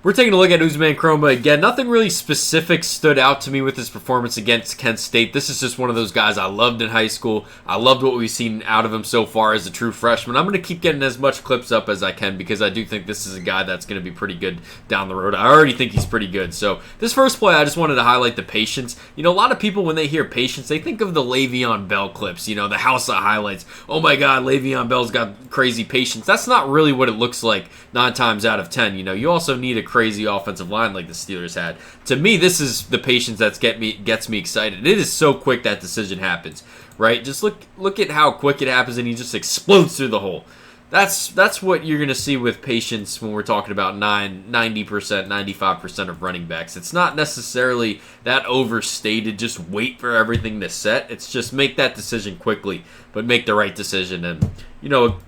We're taking a look at Ousmane Kromah again. Nothing really specific stood out to me with his performance against Kent State. This is just one of those guys I loved in high school. I loved what we've seen out of him so far as a true freshman. I'm going to keep getting as much clips up as I can because I do think this is a guy that's going to be pretty good down the road. I already think he's pretty good. So this first play, I just wanted to highlight the patience. You know, a lot of people, when they hear patience, they think of the Le'Veon Bell clips, you know, the house of highlights. Oh my God, Le'Veon Bell's got crazy patience. That's not really what it looks like 9 times out of 10. You know, you also need a crazy offensive line like the Steelers had. To me, this is the patience that gets me excited. It is so quick that decision happens, right? Just look at how quick it happens, and he just explodes through the hole. That's what you're going to see with patience when we're talking about 90%, 95% of running backs. It's not necessarily that overstated, just wait for everything to set. It's just make that decision quickly, but make the right decision. And, you know,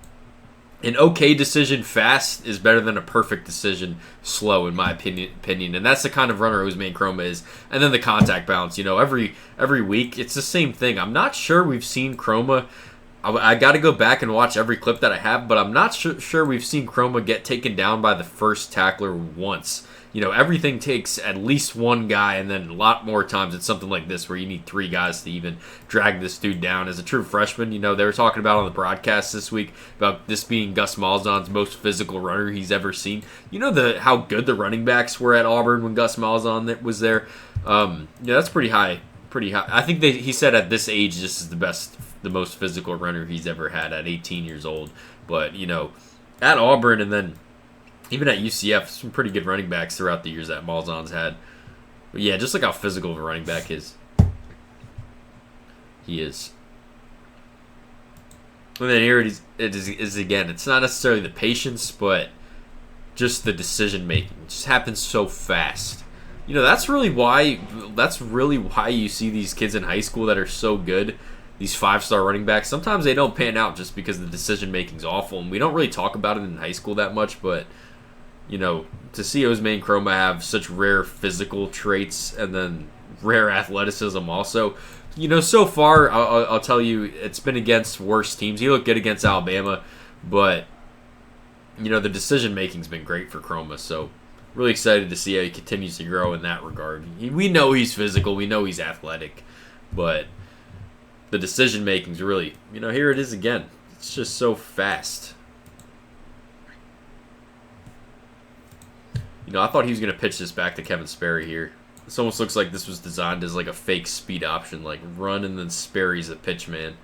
an okay decision fast is better than a perfect decision slow, in my opinion. And that's the kind of runner Ousmane Kromah is. And then the contact balance. You know, every week, it's the same thing. I'm not sure we've seen Kromah. I got to go back and watch every clip that I have, but I'm not sure we've seen Kromah get taken down by the first tackler once. You know, everything takes at least one guy, and then a lot more times it's something like this where you need 3 guys to even drag this dude down. As a true freshman, you know, they were talking about on the broadcast this week about this being Gus Malzahn's most physical runner he's ever seen. You know how good the running backs were at Auburn when Gus Malzahn was there? Yeah, that's pretty high. Pretty high. I think he said at this age this is the most physical runner he's ever had at 18 years old. But, you know, at Auburn and then even at UCF, some pretty good running backs throughout the years that Malzahn's had. But yeah, just look how physical of a running back is. He is. And then here it is again. It's not necessarily the patience, but just the decision making. It just happens so fast. You know, that's really why you see these kids in high school that are so good. These 5-star running backs, sometimes they don't pan out just because the decision making's awful, and we don't really talk about it in high school that much. But you know, to see Ousmane Kromah have such rare physical traits and then rare athleticism also, you know, so far I'll tell you it's been against worse teams. He looked good against Alabama, but you know the decision making's been great for Kromah. So really excited to see how he continues to grow in that regard. We know he's physical, we know he's athletic, but the decision making's really, you know, here it is again. It's just so fast. You know, I thought he was going to pitch this back to Kevin Sperry here. This almost looks like this was designed as like a fake speed option, like run and then Sperry's a pitch man.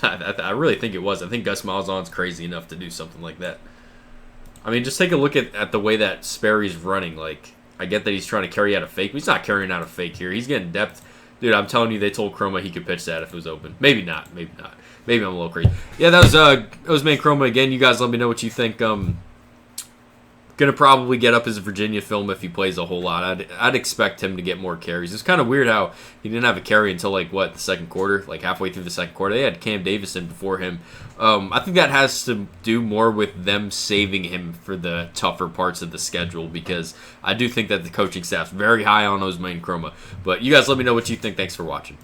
I really think it was. I think Gus Malzahn's crazy enough to do something like that. I mean, just take a look at the way that Sperry's running. Like, I get that he's trying to carry out a fake, but he's not carrying out a fake here. He's getting depth. Dude, I'm telling you, they told Kromah he could pitch that if it was open. Maybe not. Maybe not. Maybe I'm a little crazy. Yeah, that was Ousmane Kromah again. You guys let me know what you think. Gonna probably get up his Virginia film if he plays a whole lot. I'd expect him to get more carries. It's kind of weird how he didn't have a carry until the second quarter, like halfway through the second quarter. They had Cam Davison before him. I think that has to do more with them saving him for the tougher parts of the schedule, because I do think that the coaching staff's very high on Ousmane Kromah. But you guys let me know what you think. Thanks for watching.